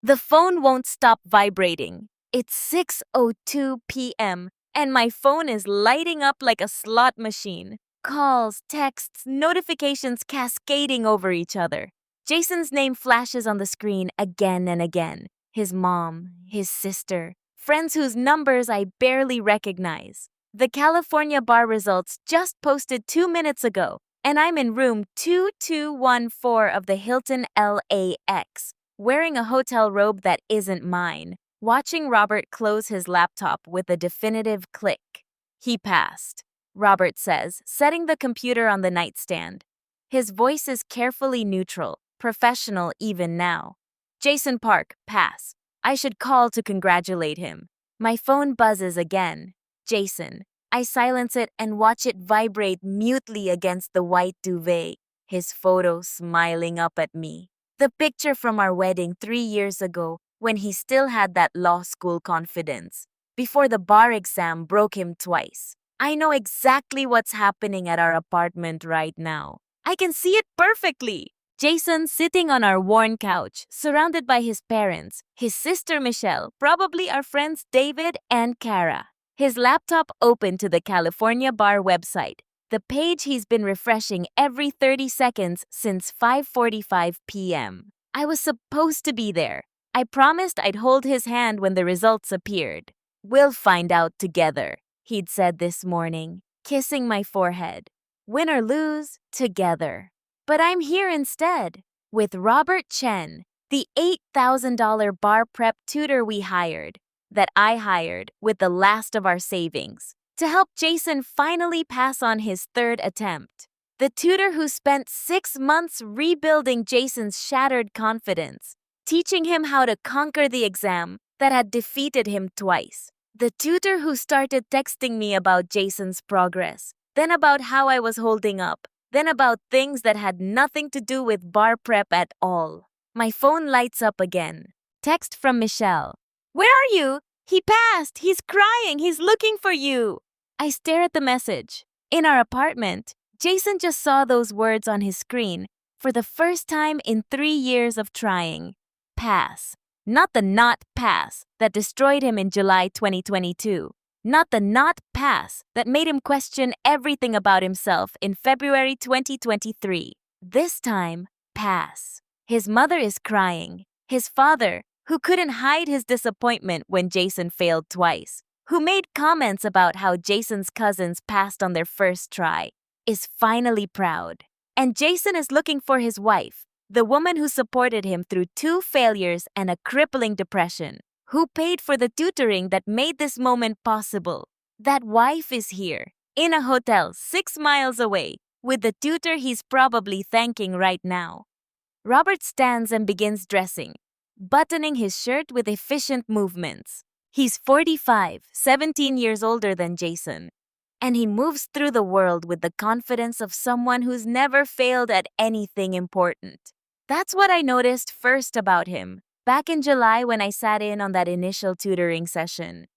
The phone won't stop vibrating. It's 6:02 p.m. and my phone is lighting up like a slot machine. Calls, texts, notifications cascading over each other. Jason's name flashes on the screen again and again. His mom, his sister, friends whose numbers I barely recognize. The California bar results just posted 2 minutes ago, and I'm in room 2214 of the Hilton LAX, wearing a hotel robe that isn't mine, watching Robert close his laptop with a definitive click. He passed, Robert says, setting the computer on the nightstand. His voice is carefully neutral, professional even now. Jason Park, pass. I should call to congratulate him. My phone buzzes again. Jason. I silence it and watch it vibrate mutely against the white duvet, his photo smiling up at me. The picture from our wedding 3 years ago, when he still had that law school confidence, before the bar exam broke him twice. I know exactly what's happening at our apartment right now. I can see it perfectly. Jason sitting on our worn couch, surrounded by his parents, his sister Michelle, probably our friends David and Kara. His laptop open to the California bar website, the page he's been refreshing every 30 seconds since 5:45 p.m. I was supposed to be there. I promised I'd hold his hand when the results appeared. We'll find out together, he'd said this morning, kissing my forehead. Win or lose, together. But I'm here instead, with Robert Chen, the $8,000 bar prep tutor that I hired with the last of our savings, to help Jason finally pass on his third attempt. The tutor who spent 6 months rebuilding Jason's shattered confidence, teaching him how to conquer the exam that had defeated him twice. The tutor who started texting me about Jason's progress, then about how I was holding up, then about things that had nothing to do with bar prep at all. My phone lights up again. Text from Michelle. Where are you? He passed. He's crying. He's looking for you. I stare at the message. In our apartment, Jason just saw those words on his screen for the first time in 3 years of trying. Pass. Not the not pass that destroyed him in July 2022. Not the not pass that made him question everything about himself in February 2023. This time, pass. His mother is crying. His father, who couldn't hide his disappointment when Jason failed twice, who made comments about how Jason's cousins passed on their first try, is finally proud. And Jason is looking for his wife, the woman who supported him through 2 failures and a crippling depression, who paid for the tutoring that made this moment possible. That wife is here, in a hotel 6 miles away, with the tutor he's probably thanking right now. Robert stands and begins dressing, buttoning his shirt with efficient movements. He's 45, 17 years older than Jason, and he moves through the world with the confidence of someone who's never failed at anything important. That's what I noticed first about him, back in July when I sat in on that initial tutoring session.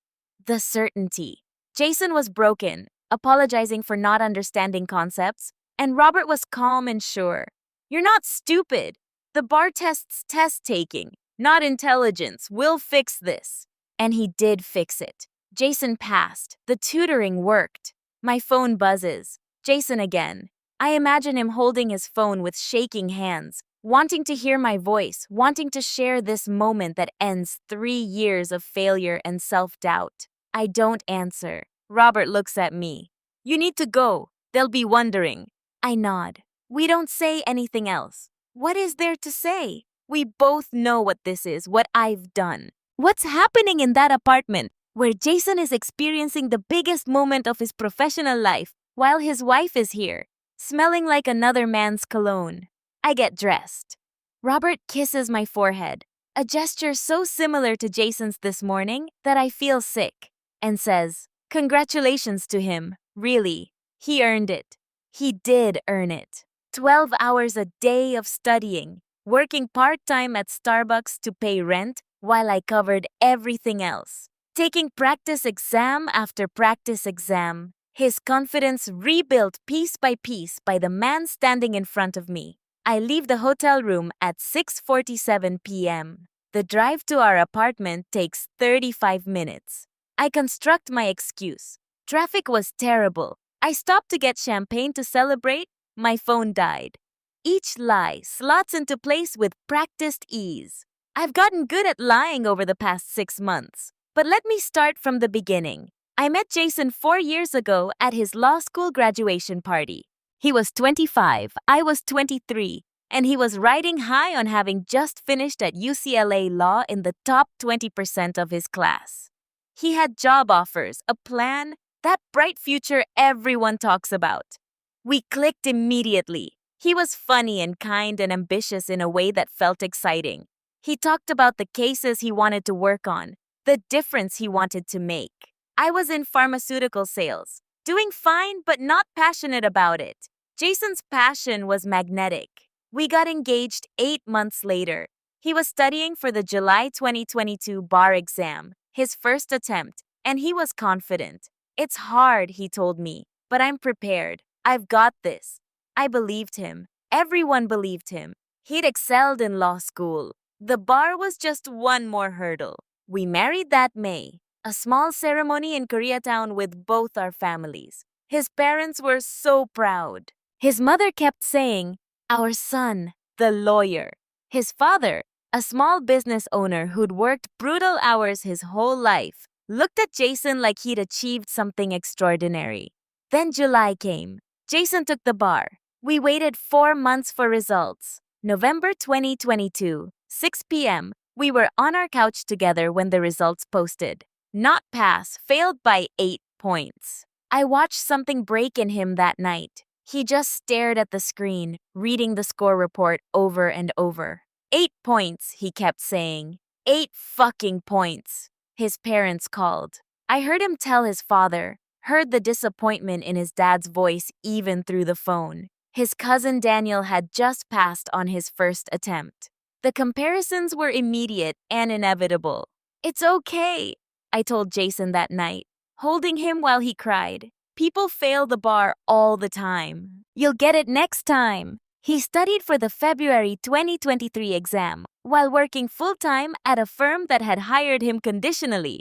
The certainty. Jason was broken, apologizing for not understanding concepts, and Robert was calm and sure. You're not stupid. The bar test's test-taking, not intelligence. We'll fix this. And he did fix it. Jason passed. The tutoring worked. My phone buzzes. Jason again. I imagine him holding his phone with shaking hands, wanting to hear my voice, wanting to share this moment that ends 3 years of failure and self-doubt. I don't answer. Robert looks at me. You need to go. They'll be wondering. I nod. We don't say anything else. What is there to say? We both know what this is, what I've done. What's happening in that apartment where Jason is experiencing the biggest moment of his professional life while his wife is here, smelling like another man's cologne? I get dressed. Robert kisses my forehead, a gesture so similar to Jason's this morning that I feel sick, and says, congratulations to him, really. He earned it. He did earn it. 12 hours a day of studying, working part-time at Starbucks to pay rent while I covered everything else. Taking practice exam after practice exam, his confidence rebuilt piece by the man standing in front of me. I leave the hotel room at 6:47 p.m. The drive to our apartment takes 35 minutes. I construct my excuse. Traffic was terrible. I stopped to get champagne to celebrate. My phone died. Each lie slots into place with practiced ease. I've gotten good at lying over the past 6 months. But let me start from the beginning. I met Jason 4 years ago at his law school graduation party. He was 25, I was 23, and he was riding high on having just finished at UCLA Law in the top 20% of his class. He had job offers, a plan, that bright future everyone talks about. We clicked immediately. He was funny and kind and ambitious in a way that felt exciting. He talked about the cases he wanted to work on, the difference he wanted to make. I was in pharmaceutical sales, doing fine but not passionate about it. Jason's passion was magnetic. We got engaged 8 months later. He was studying for the July 2022 bar exam, his first attempt, and he was confident. It's hard, he told me, but I'm prepared. I've got this. I believed him. Everyone believed him. He'd excelled in law school. The bar was just one more hurdle. We married that May, a small ceremony in Koreatown with both our families. His parents were so proud. His mother kept saying, "Our son, the lawyer." His father, a small business owner who'd worked brutal hours his whole life, looked at Jason like he'd achieved something extraordinary. Then July came. Jason took the bar. We waited 4 months for results. November 2022, 6 p.m., we were on our couch together when the results posted. Not pass, failed by 8 points. I watched something break in him that night. He just stared at the screen, reading the score report over and over. 8 points, he kept saying. 8 fucking points. His parents called. I heard him tell his father, heard the disappointment in his dad's voice even through the phone. His cousin Daniel had just passed on his first attempt. The comparisons were immediate and inevitable. "It's okay," I told Jason that night, holding him while he cried. "People fail the bar all the time. You'll get it next time." He studied for the February 2023 exam while working full-time at a firm that had hired him conditionally,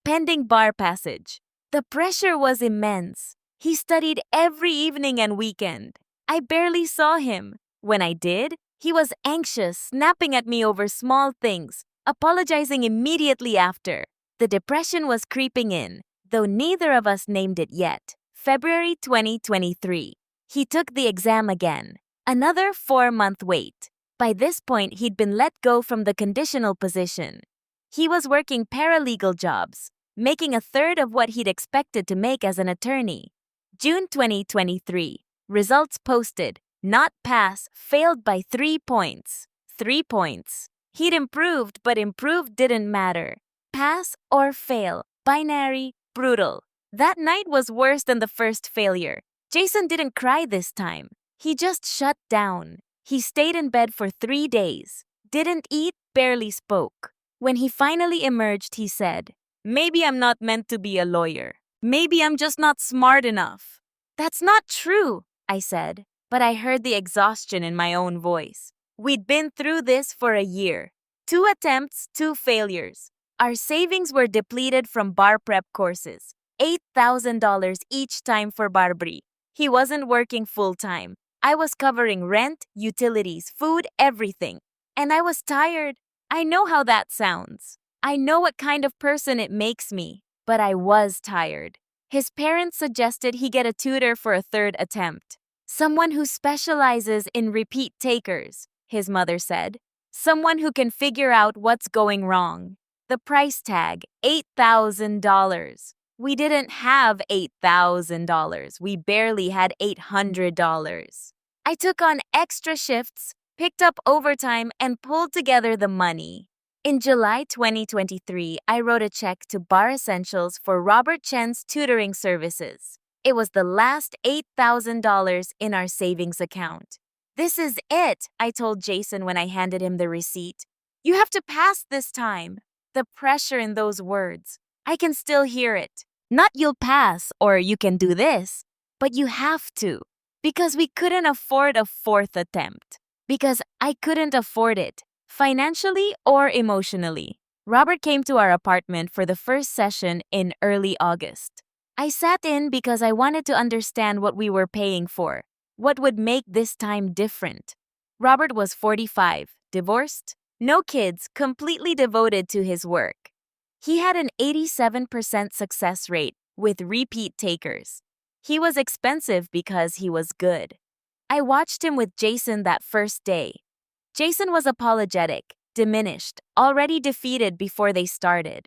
pending bar passage. The pressure was immense. He studied every evening and weekend. I barely saw him. When I did, he was anxious, snapping at me over small things, apologizing immediately after. The depression was creeping in, though neither of us named it yet. February 2023. He took the exam again. Another 4-month wait. By this point, he'd been let go from the conditional position. He was working paralegal jobs, making a third of what he'd expected to make as an attorney. June 2023. Results posted. Not pass, failed by 3 points. 3 points. He'd improved, but improved didn't matter. Pass or fail. Binary, brutal. That night was worse than the first failure. Jason didn't cry this time. He just shut down. He stayed in bed for 3 days. Didn't eat, barely spoke. When he finally emerged, he said, "Maybe I'm not meant to be a lawyer. Maybe I'm just not smart enough." "That's not true," I said, but I heard the exhaustion in my own voice. We'd been through this for a year. 2 attempts, 2 failures. Our savings were depleted from bar prep courses. $8,000 each time for Barbary. He wasn't working full-time. I was covering rent, utilities, food, everything. And I was tired. I know how that sounds. I know what kind of person it makes me. But I was tired. His parents suggested he get a tutor for a 3rd attempt. "Someone who specializes in repeat takers," his mother said. "Someone who can figure out what's going wrong." The price tag, $8,000. We didn't have $8,000. We barely had $800. I took on extra shifts, picked up overtime, and pulled together the money. In July 2023, I wrote a check to Bar Essentials for Robert Chen's tutoring services. It was the last $8,000 in our savings account. "This is it," I told Jason when I handed him the receipt. "You have to pass this time." The pressure in those words. I can still hear it. Not "you'll pass" or "you can do this," but "you have to." Because we couldn't afford a 4th attempt. Because I couldn't afford it. Financially or emotionally? Robert came to our apartment for the first session in early August. I sat in because I wanted to understand what we were paying for, what would make this time different. Robert was 45, divorced, no kids, completely devoted to his work. He had an 87% success rate with repeat takers. He was expensive because he was good. I watched him with Jason that first day. Jason was apologetic, diminished, already defeated before they started.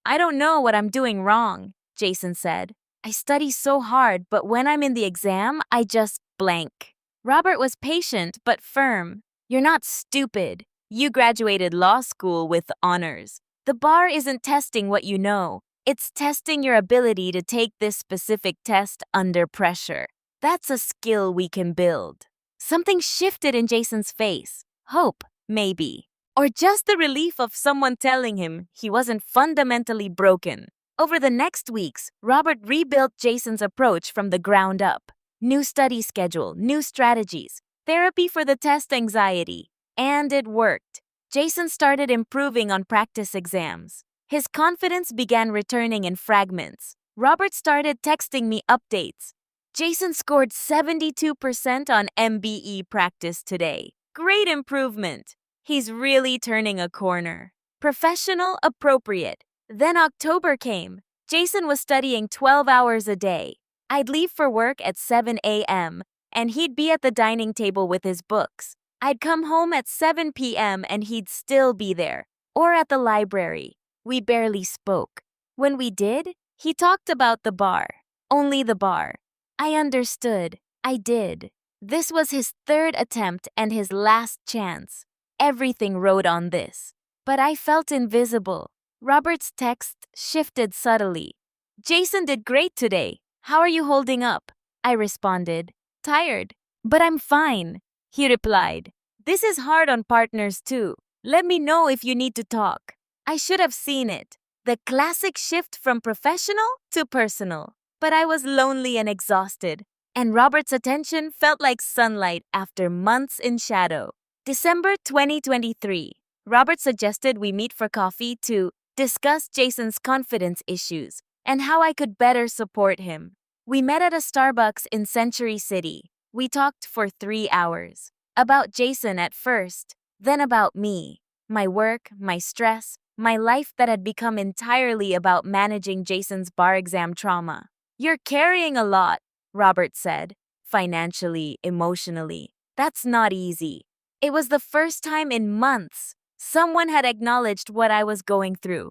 I don't know what I'm doing wrong, Jason said. I study so hard, but when I'm in the exam, I just blank. Robert was patient but firm. You're not stupid. You graduated law school with honors. The bar isn't testing what you know. It's testing your ability to take this specific test under pressure. That's a skill we can build. Something shifted in Jason's face. Hope, maybe. Or just the relief of someone telling him he wasn't fundamentally broken. Over the next weeks, Robert rebuilt Jason's approach from the ground up. New study schedule, new strategies, therapy for the test anxiety. And it worked. Jason started improving on practice exams. His confidence began returning in fragments. Robert started texting me updates. Jason scored 72% on MBE practice today. Great improvement. He's really turning a corner. Professional, appropriate. Then October came. Jason was studying 12 hours a day. I'd leave for work at 7 a.m., and he'd be at the dining table with his books. I'd come home at 7 p.m., and he'd still be there, or at the library. We barely spoke. When we did, he talked about the bar. Only the bar. I understood. I did. This was his third attempt and his last chance. Everything rode on this. But I felt invisible. Robert's text shifted subtly. Jason did great today. How are you holding up? I responded. Tired. But I'm fine. He replied. This is hard on partners too. Let me know if you need to talk. I should have seen it. The classic shift from professional to personal. But I was lonely and exhausted. And Robert's attention felt like sunlight after months in shadow. December 2023. Robert suggested we meet for coffee to discuss Jason's confidence issues and how I could better support him. We met at a Starbucks in Century City. We talked for 3 hours. About Jason at first, then about me, my work, my stress, my life that had become entirely about managing Jason's bar exam trauma. You're carrying a lot, Robert said, financially, emotionally. That's not easy. It was the first time in months someone had acknowledged what I was going through.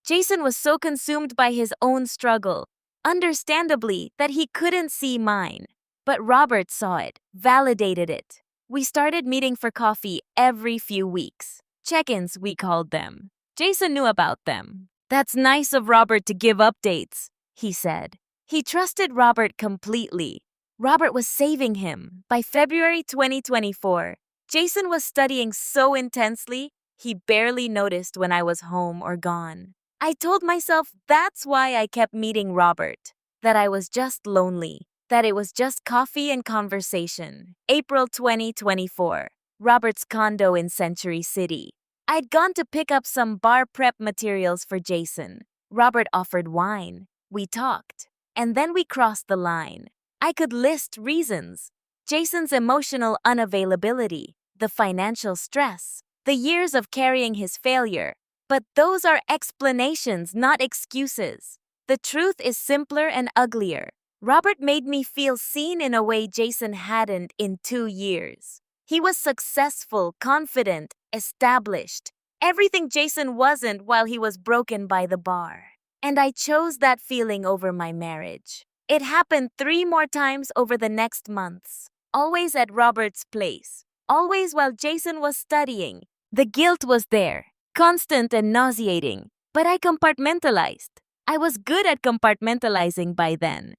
Jason was so consumed by his own struggle, understandably, that he couldn't see mine. But Robert saw it, validated it. We started meeting for coffee every few weeks. Check-ins, we called them. Jason knew about them. That's nice of Robert to give updates, he said. He trusted Robert completely. Robert was saving him. By February 2024, Jason was studying so intensely, he barely noticed when I was home or gone. I told myself that's why I kept meeting Robert, that I was just lonely, that it was just coffee and conversation. April 2024, Robert's condo in Century City. I'd gone to pick up some bar prep materials for Jason. Robert offered wine. We talked. And then we crossed the line. I could list reasons. Jason's emotional unavailability, the financial stress, the years of carrying his failure. But those are explanations, not excuses. The truth is simpler and uglier. Robert made me feel seen in a way Jason hadn't in 2 years. He was successful, confident, established. Everything Jason wasn't while he was broken by the bar. And I chose that feeling over my marriage. It happened 3 more times over the next months. Always at Robert's place. Always while Jason was studying. The guilt was there, constant and nauseating. But I compartmentalized. I was good at compartmentalizing by then.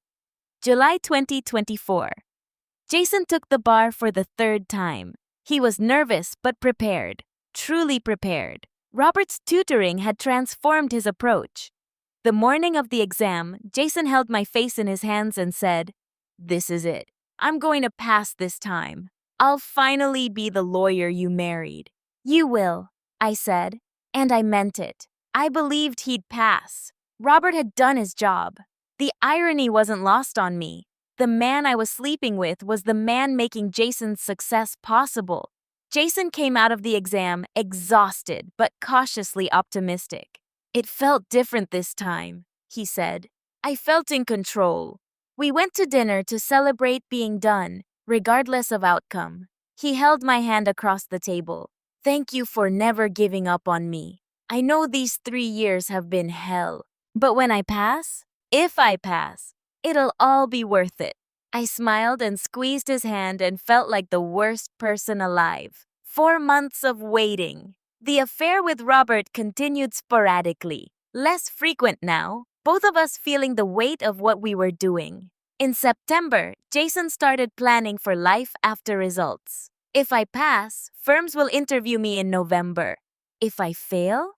July 2024. Jason took the bar for the 3rd time. He was nervous but prepared. Truly prepared. Robert's tutoring had transformed his approach. The morning of the exam, Jason held my face in his hands and said, "This is it. I'm going to pass this time. I'll finally be the lawyer you married." You will, I said, and I meant it. I believed he'd pass. Robert had done his job. The irony wasn't lost on me. The man I was sleeping with was the man making Jason's success possible. Jason came out of the exam exhausted but cautiously optimistic. It felt different this time, he said. I felt in control. We went to dinner to celebrate being done, regardless of outcome. He held my hand across the table. Thank you for never giving up on me. I know these 3 years have been hell. But when I pass, if I pass, it'll all be worth it. I smiled and squeezed his hand and felt like the worst person alive. 4 months of waiting. The affair with Robert continued sporadically, less frequent now, both of us feeling the weight of what we were doing. In September, Jason started planning for life after results. If I pass, firms will interview me in November. If I fail?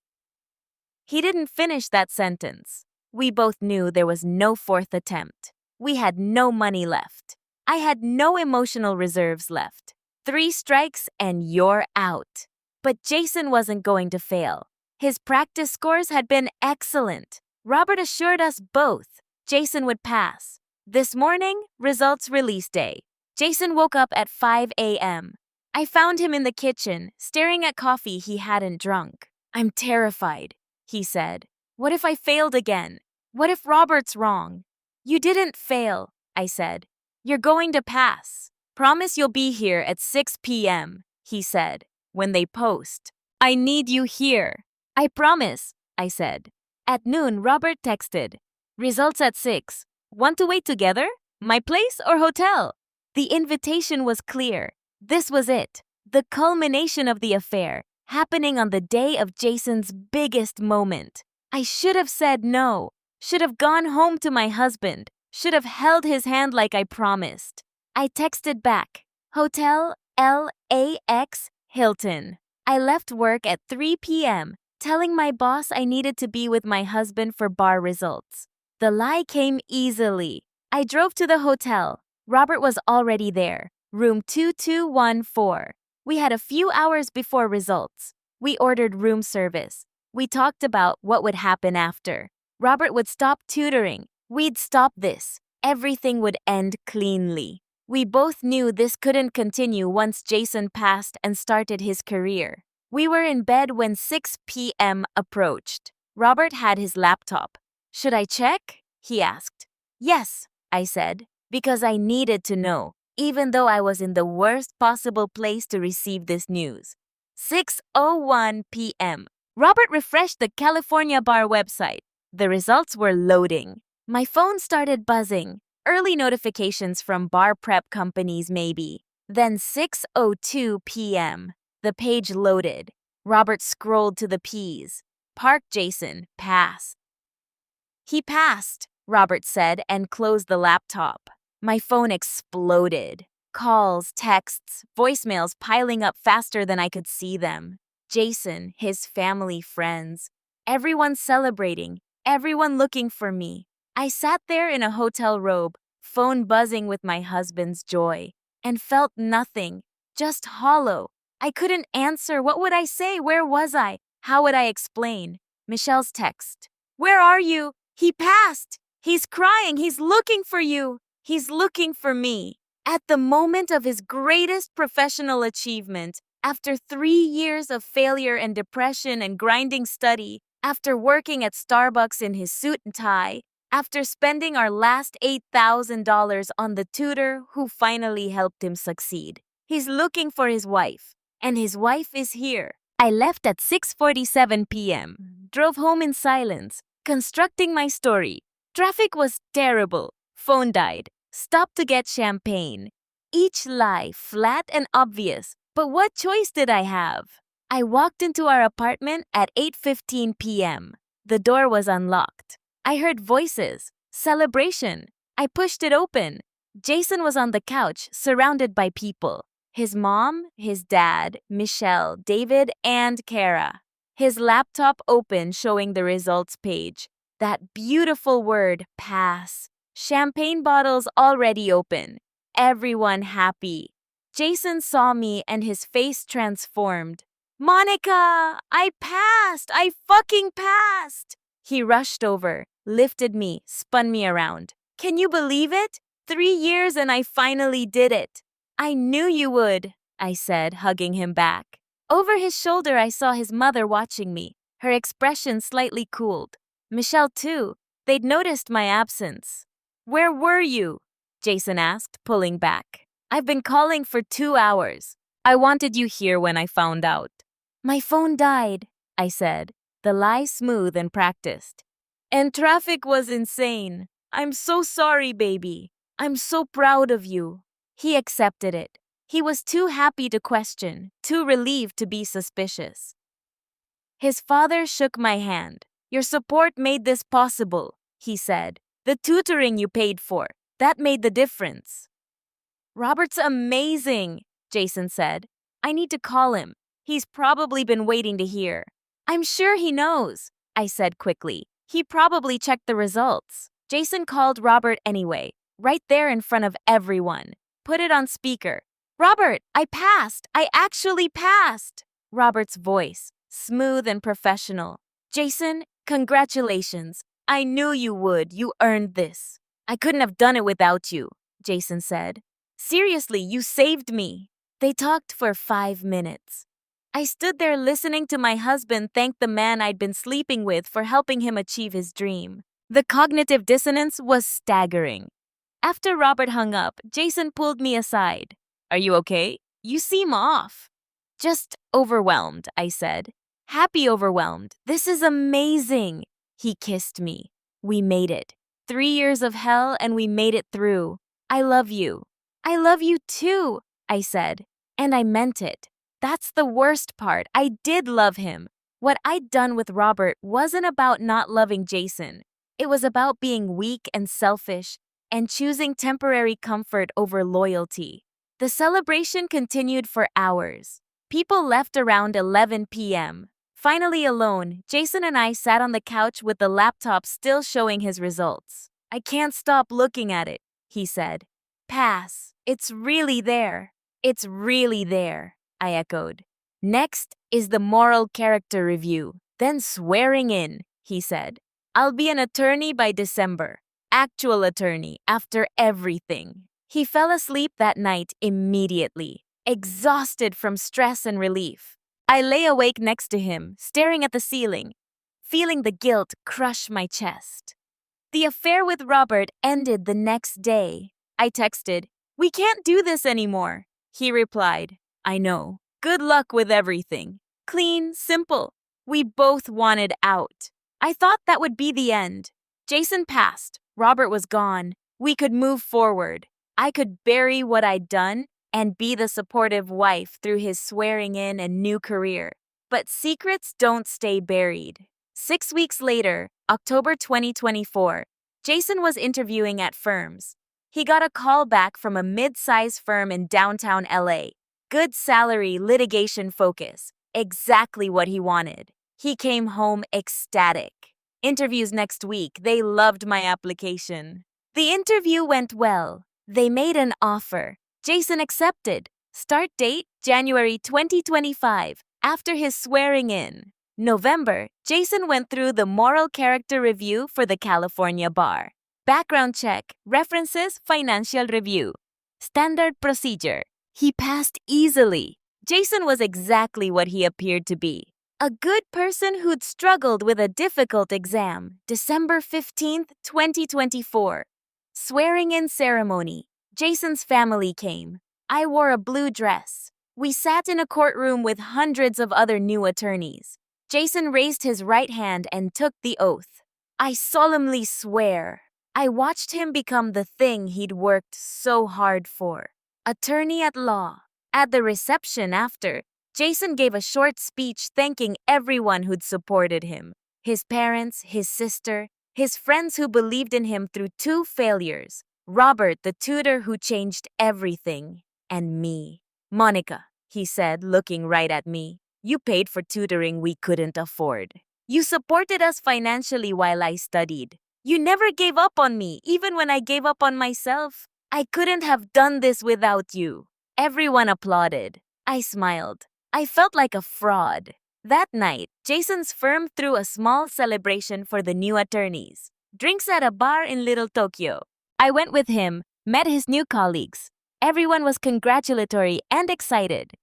He didn't finish that sentence. We both knew there was no fourth attempt. We had no money left. I had no emotional reserves left. 3 strikes and you're out. But Jason wasn't going to fail. His practice scores had been excellent. Robert assured us both Jason would pass. This morning, results release day. Jason woke up at 5 a.m. I found him in the kitchen, staring at coffee he hadn't drunk. I'm terrified, he said. What if I failed again? What if Robert's wrong? You didn't fail, I said. You're going to pass. Promise you'll be here at 6 p.m., he said, when they post. I need you here. I promise, I said. At noon, Robert texted. Results at 6. Want to wait together? My place or hotel? The invitation was clear. This was it, the culmination of the affair, happening on the day of Jason's biggest moment. I should have said no, should have gone home to my husband, should have held his hand like I promised. I texted back, Hotel LAX Hilton. I left work at 3 p.m., telling my boss I needed to be with my husband for bar results. The lie came easily. I drove to the hotel. Robert was already there. Room 2214. We had a few hours before results. We ordered room service. We talked about what would happen after. Robert would stop tutoring. We'd stop this. Everything would end cleanly. We both knew this couldn't continue once Jason passed and started his career. We were in bed when 6 p.m. approached. Robert had his laptop. Should I check? He asked. Yes, I said, because I needed to know, even though I was in the worst possible place to receive this news. 6:01 p.m. Robert refreshed the California Bar website. The results were loading. My phone started buzzing. Early notifications from bar prep companies maybe. Then 6:02 p.m. The page loaded. Robert scrolled to the P's. Park Jason, pass. He passed, Robert said and closed the laptop. My phone exploded. Calls, texts, voicemails piling up faster than I could see them. Jason, his family, friends. Everyone celebrating, everyone looking for me. I sat there in a hotel robe, phone buzzing with my husband's joy, and felt nothing, just hollow. I couldn't answer. What would I say? Where was I? How would I explain? Michelle's text. Where are you? He passed. He's crying. He's looking for you. He's looking for me. At the moment of his greatest professional achievement, after 3 years of failure and depression and grinding study, after working at Starbucks in his suit and tie, after spending our last $8,000 on the tutor who finally helped him succeed. He's looking for his wife, and his wife is here. I left at 6:47 p.m., drove home in silence, constructing my story. Traffic was terrible. Phone died. Stopped to get champagne. Each lie flat and obvious, but what choice did I have? I walked into our apartment at 8:15 p.m. The door was unlocked. I heard voices. Celebration. I pushed it open. Jason was on the couch, surrounded by people. His mom, his dad, Michelle, David, and Kara. His laptop open, showing the results page. That beautiful word, pass. Champagne bottles already open. Everyone happy. Jason saw me and his face transformed. Monica, I passed! I fucking passed! He rushed over, lifted me, spun me around. Can you believe it? 3 years and I finally did it. I knew you would, I said, hugging him back. Over his shoulder, I saw his mother watching me. Her expression slightly cooled. Michelle, too. They'd noticed my absence. Where were you? Jason asked, pulling back. I've been calling for 2 hours. I wanted you here when I found out. My phone died, I said, the lie smooth and practiced. And traffic was insane. I'm so sorry, baby. I'm so proud of you. He accepted it. He was too happy to question, too relieved to be suspicious. His father shook my hand. Your support made this possible, he said. The tutoring you paid for, that made the difference. Robert's amazing, Jason said. I need to call him. He's probably been waiting to hear. I'm sure he knows, I said quickly. He probably checked the results. Jason called Robert anyway, right there in front of everyone. Put it on speaker. Robert, I passed. I actually passed. Robert's voice, smooth and professional. Jason, congratulations. I knew you would. You earned this. I couldn't have done it without you, Jason said. Seriously, you saved me. They talked for 5 minutes. I stood there listening to my husband thank the man I'd been sleeping with for helping him achieve his dream. The cognitive dissonance was staggering. After Robert hung up, Jason pulled me aside. Are you okay? You seem off. Just overwhelmed, I said. Happy overwhelmed. This is amazing. He kissed me. We made it. 3 years of hell and we made it through. I love you. I love you too, I said. And I meant it. That's the worst part. I did love him. What I'd done with Robert wasn't about not loving Jason. It was about being weak and selfish and choosing temporary comfort over loyalty. The celebration continued for hours. People left around 11 p.m. Finally alone, Jason and I sat on the couch with the laptop still showing his results. I can't stop looking at it, he said. Pass. It's really there. It's really there, I echoed. Next is the moral character review, then swearing in, he said. I'll be an attorney by December. Actual attorney, after everything. He fell asleep that night immediately, exhausted from stress and relief. I lay awake next to him, staring at the ceiling, feeling the guilt crush my chest. The affair with Robert ended the next day. I texted, "We can't do this anymore." He replied, "I know. Good luck with everything. Clean, simple. We both wanted out." I thought that would be the end. Jason passed. Robert was gone. We could move forward. I could bury what I'd done and be the supportive wife through his swearing in and new career. But secrets don't stay buried. 6 weeks later, October 2024, Jason was interviewing at firms. He got a call back from a mid-size firm in downtown LA. Good salary, litigation focus. Exactly what he wanted. He came home ecstatic. Interviews next week. They loved my application. The interview went well. They made an offer. Jason accepted. Start date, January 2025, after his swearing in. November, Jason went through the moral character review for the California bar. Background check, references, financial review. Standard procedure. He passed easily. Jason was exactly what he appeared to be. A good person who'd struggled with a difficult exam. December 15th, 2024. Swearing-in ceremony. Jason's family came. I wore a blue dress. We sat in a courtroom with hundreds of other new attorneys. Jason raised his right hand and took the oath. I solemnly swear. I watched him become the thing he'd worked so hard for. Attorney at law. At the reception after, Jason gave a short speech thanking everyone who'd supported him. His parents, his sister, his friends who believed in him through 2 failures. Robert, the tutor who changed everything. And me. Monica, he said, looking right at me. You paid for tutoring we couldn't afford. You supported us financially while I studied. You never gave up on me, even when I gave up on myself. I couldn't have done this without you. Everyone applauded. I smiled. I felt like a fraud. That night, Jason's firm threw a small celebration for the new attorneys. Drinks at a bar in Little Tokyo. I went with him, met his new colleagues. Everyone was congratulatory and excited.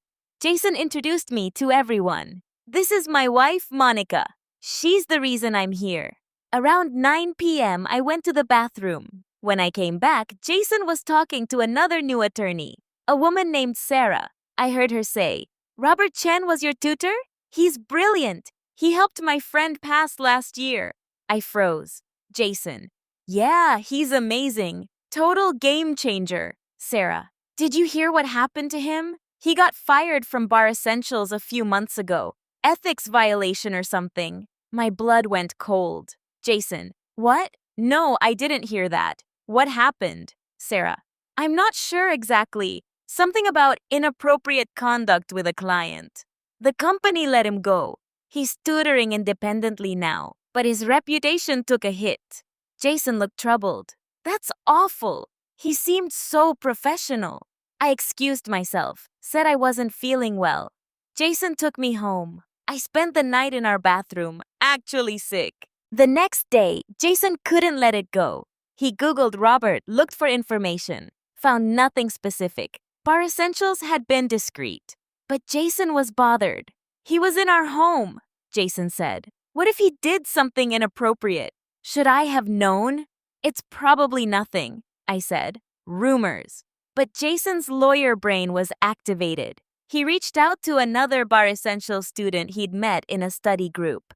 Jason introduced me to everyone. This is my wife, Monica. She's the reason I'm here. Around 9 p.m., I went to the bathroom. When I came back, Jason was talking to another new attorney, a woman named Sarah. I heard her say, "Robert Chen was your tutor? He's brilliant. He helped my friend pass last year." I froze. Jason, "Yeah, he's amazing. Total game changer." Sarah, "Did you hear what happened to him? He got fired from Bar Essentials a few months ago. Ethics violation or something." My blood went cold. Jason, "What? No, I didn't hear that. What happened?" Sarah, "I'm not sure exactly. Something about inappropriate conduct with a client. The company let him go. He's tutoring independently now, but his reputation took a hit." Jason looked troubled. "That's awful. He seemed so professional." I excused myself, said I wasn't feeling well. Jason took me home. I spent the night in our bathroom, actually sick. The next day, Jason couldn't let it go. He Googled Robert, looked for information, found nothing specific. Bar Essentials had been discreet. But Jason was bothered. "He was in our home," Jason said. "What if he did something inappropriate? Should I have known?" "It's probably nothing," I said. "Rumors." But Jason's lawyer brain was activated. He reached out to another Bar Essentials student he'd met in a study group.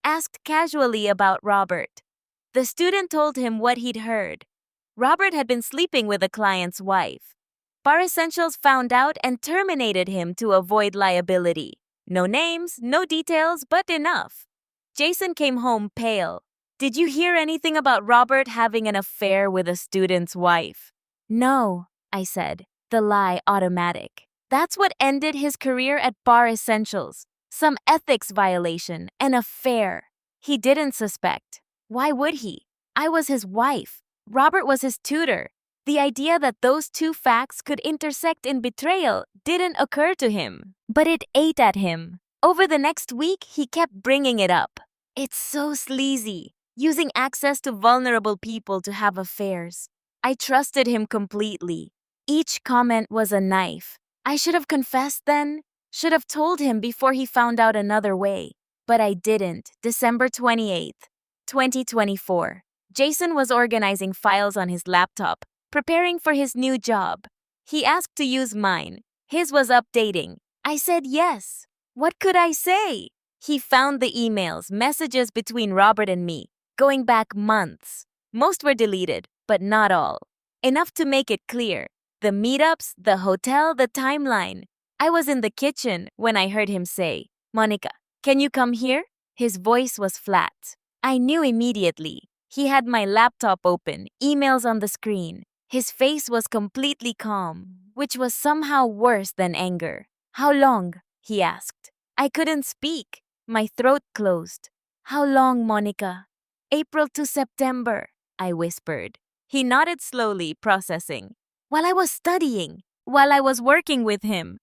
Asked casually about Robert. The student told him what he'd heard. Robert had been sleeping with a client's wife. Bar Essentials found out and terminated him to avoid liability. No names, no details, but enough. Jason came home pale. "Did you hear anything about Robert having an affair with a student's wife?" "No," I said, the lie automatic. "That's what ended his career at Bar Essentials. Some ethics violation, an affair. He didn't suspect. Why would he? I was his wife. Robert was his tutor. The idea that those two facts could intersect in betrayal didn't occur to him. But it ate at him. Over the next week, he kept bringing it up. It's so sleazy, using access to vulnerable people to have affairs. I trusted him completely. Each comment was a knife. I should have confessed then. Should have told him before he found out another way. But I didn't. December 28th, 2024. Jason was organizing files on his laptop, preparing for his new job. He asked to use mine. His was updating. I said yes. What could I say? He found the emails, messages between Robert and me, going back months. Most were deleted, but not all. Enough to make it clear. The meetups, the hotel, the timeline. I was in the kitchen when I heard him say, "Monica, can you come here?" His voice was flat. I knew immediately. He had my laptop open, emails on the screen. His face was completely calm, which was somehow worse than anger. "How long?" he asked. I couldn't speak. My throat closed. "How long, Monica?" "April to September," I whispered. He nodded slowly, processing. "While I was studying, while I was working with him."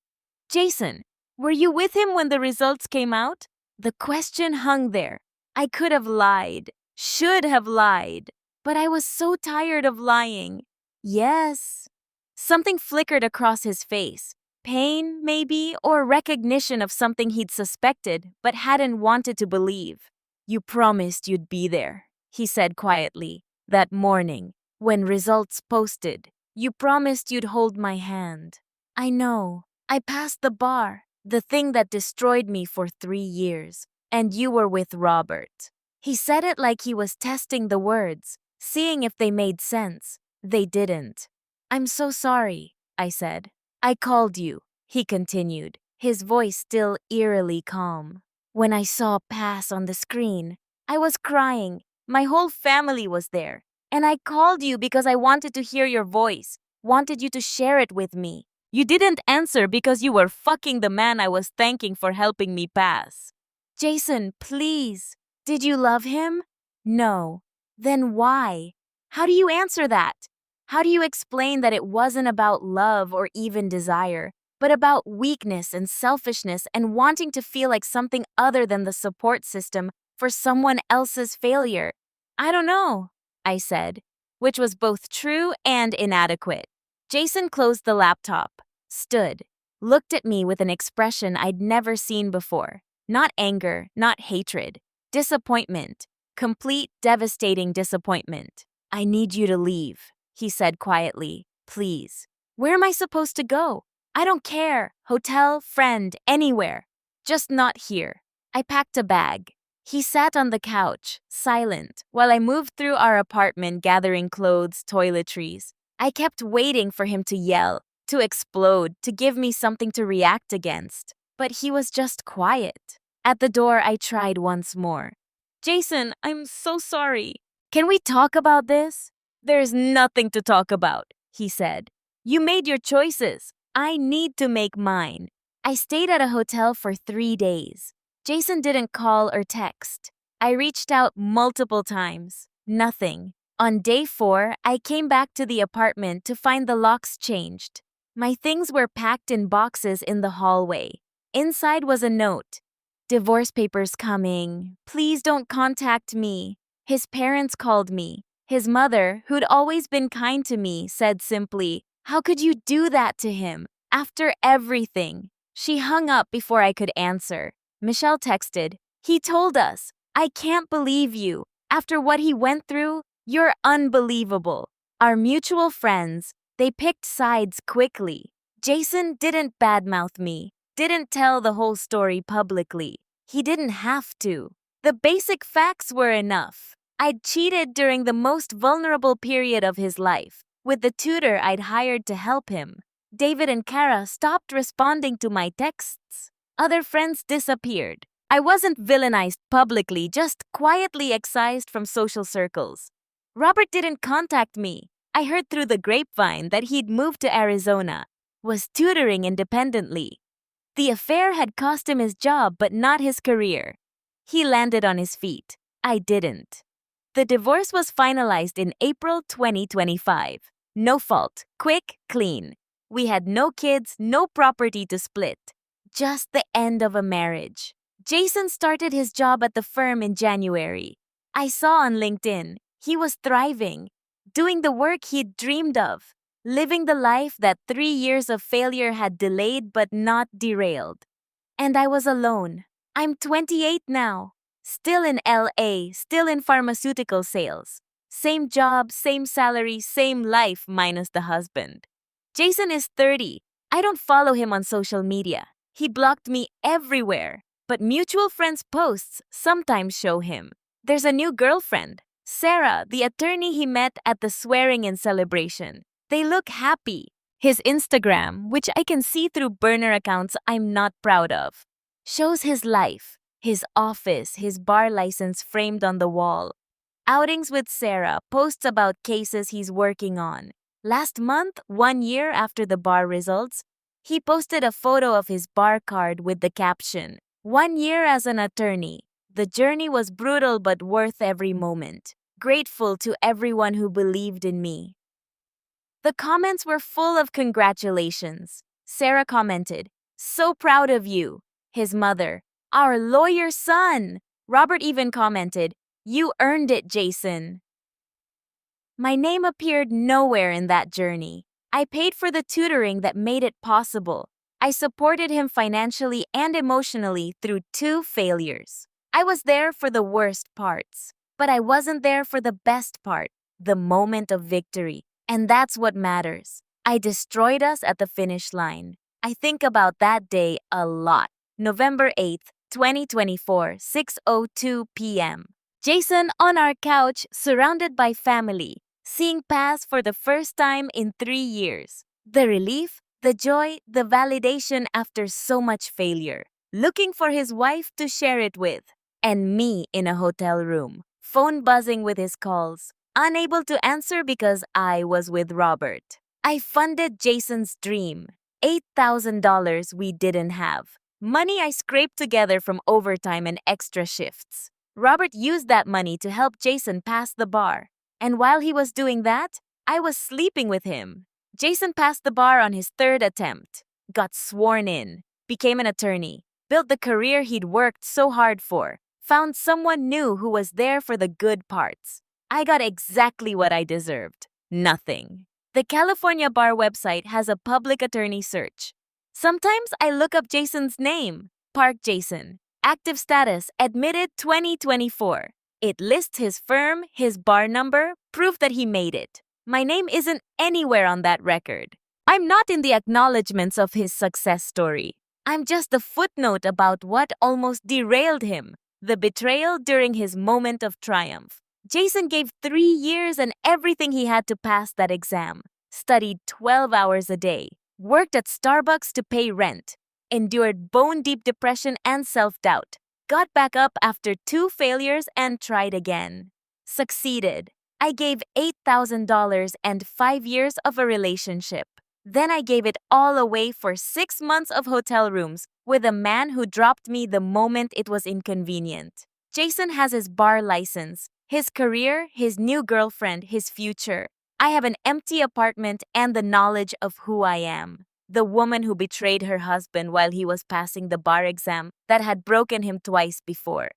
"Jason, were you with him when the results came out?" The question hung there. I could have lied, should have lied, but I was so tired of lying. "Yes." Something flickered across his face. Pain, maybe, or recognition of something he'd suspected but hadn't wanted to believe. "You promised you'd be there," he said quietly. "That morning, when results posted, you promised you'd hold my hand." "I know. I passed the bar, the thing that destroyed me for 3 years. And you were with Robert." He said it like he was testing the words, seeing if they made sense. They didn't. "I'm so sorry," I said. "I called you," he continued, his voice still eerily calm. "When I saw pass on the screen, I was crying. My whole family was there. And I called you because I wanted to hear your voice, wanted you to share it with me. You didn't answer because you were fucking the man I was thanking for helping me pass." "Jason, please. Did you love him?" "No." "Then why? How do you answer that? How do you explain that it wasn't about love or even desire, but about weakness and selfishness and wanting to feel like something other than the support system for someone else's failure. I don't know, I said, which was both true and inadequate. Jason closed the laptop, stood, looked at me with an expression I'd never seen before. Not anger, not hatred. Disappointment. Complete, devastating disappointment. I need you to leave, he said quietly. Please. Where am I supposed to go? I don't care. Hotel, friend, anywhere. Just not here. I packed a bag. He sat on the couch, silent, while I moved through our apartment gathering clothes, toiletries. I kept waiting for him to yell, to explode, to give me something to react against. But he was just quiet. At the door, I tried once more. Jason, I'm so sorry. Can we talk about this? There's nothing to talk about, he said. You made your choices. I need to make mine. I stayed at a hotel for 3 days. Jason didn't call or text. I reached out multiple times. Nothing. On day 4, I came back to the apartment to find the locks changed. My things were packed in boxes in the hallway. Inside was a note. Divorce papers coming. Please don't contact me. His parents called me. His mother, who'd always been kind to me, said simply, "How could you do that to him? After everything." She hung up before I could answer. Michelle texted, "He told us. I can't believe you. After what he went through, you're unbelievable." Our mutual friends, they picked sides quickly. Jason didn't badmouth me, didn't tell the whole story publicly. He didn't have to. The basic facts were enough. I'd cheated during the most vulnerable period of his life, with the tutor I'd hired to help him. David and Kara stopped responding to my texts. Other friends disappeared. I wasn't villainized publicly, just quietly excised from social circles. Robert didn't contact me. I heard through the grapevine that he'd moved to Arizona, was tutoring independently. The affair had cost him his job, but not his career. He landed on his feet. I didn't. The divorce was finalized in April 2025. No fault, quick, clean. We had no kids, no property to split. Just the end of a marriage. Jason started his job at the firm in January. I saw on LinkedIn, he was thriving, doing the work he'd dreamed of, living the life that 3 years of failure had delayed but not derailed. And I was alone. I'm 28 now, still in LA, still in pharmaceutical sales. Same job, same salary, same life minus the husband. Jason is 30. I don't follow him on social media. He blocked me everywhere. But mutual friends' posts sometimes show him. There's a new girlfriend, Sarah, the attorney he met at the swearing-in celebration. They look happy. His Instagram, which I can see through burner accounts I'm not proud of, shows his life, his office, his bar license framed on the wall. Outings with Sarah, posts about cases he's working on. Last month, 1 year after the bar results, he posted a photo of his bar card with the caption, "1 year as an attorney. The journey was brutal but worth every moment. Grateful to everyone who believed in me." The comments were full of congratulations. Sarah commented, "So proud of you." His mother, "Our lawyer's son." Robert even commented, "You earned it, Jason." My name appeared nowhere in that journey. I paid for the tutoring that made it possible. I supported him financially and emotionally through 2 failures. I was there for the worst parts, but I wasn't there for the best part, the moment of victory. And that's what matters. I destroyed us at the finish line. I think about that day a lot. November 8th, 2024, 6:02 p.m. Jason on our couch, surrounded by family, seeing pass for the first time in 3 years. The relief, the joy, the validation after so much failure. Looking for his wife to share it with. And me in a hotel room, phone buzzing with his calls, unable to answer because I was with Robert. I funded Jason's dream. $8,000 we didn't have. Money I scraped together from overtime and extra shifts. Robert used that money to help Jason pass the bar. And while he was doing that, I was sleeping with him. Jason passed the bar on his 3rd attempt. got sworn in, became an attorney, built the career he'd worked so hard for, found someone new who was there for the good parts. I got exactly what I deserved. Nothing. The California Bar website has a public attorney search. Sometimes I look up Jason's name, Park Jason. Active status, admitted 2024. It lists his firm, his bar number, proof that he made it. My name isn't anywhere on that record. I'm not in the acknowledgments of his success story. I'm just the footnote about what almost derailed him, the betrayal during his moment of triumph. Jason gave 3 years and everything he had to pass that exam, studied 12 hours a day, worked at Starbucks to pay rent, endured bone-deep depression and self-doubt, got back up after 2 failures and tried again. Succeeded. I gave $8,000 and 5 years of a relationship. Then I gave it all away for 6 months of hotel rooms with a man who dropped me the moment it was inconvenient. Jason has his bar license, his career, his new girlfriend, his future. I have an empty apartment and the knowledge of who I am. The woman who betrayed her husband while he was passing the bar exam that had broken him twice before.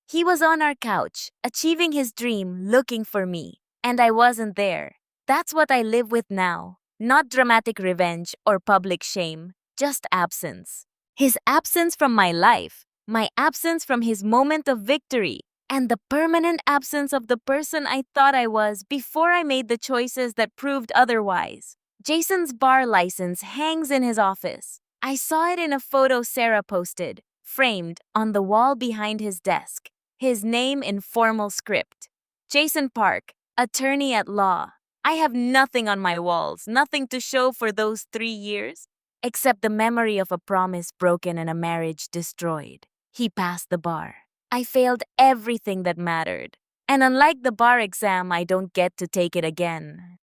He was on our couch, achieving his dream, looking for me, and I wasn't there. That's what I live with now. Not dramatic revenge or public shame, just absence. His absence from my life, my absence from his moment of victory, and the permanent absence of the person I thought I was before I made the choices that proved otherwise. Jason's bar license hangs in his office. I saw it in a photo Sarah posted, framed on the wall behind his desk. His name in formal script. Jason Park, attorney at law. I have nothing on my walls, nothing to show for those 3 years, except the memory of a promise broken and a marriage destroyed. He passed the bar. I failed everything that mattered. And unlike the bar exam, I don't get to take it again.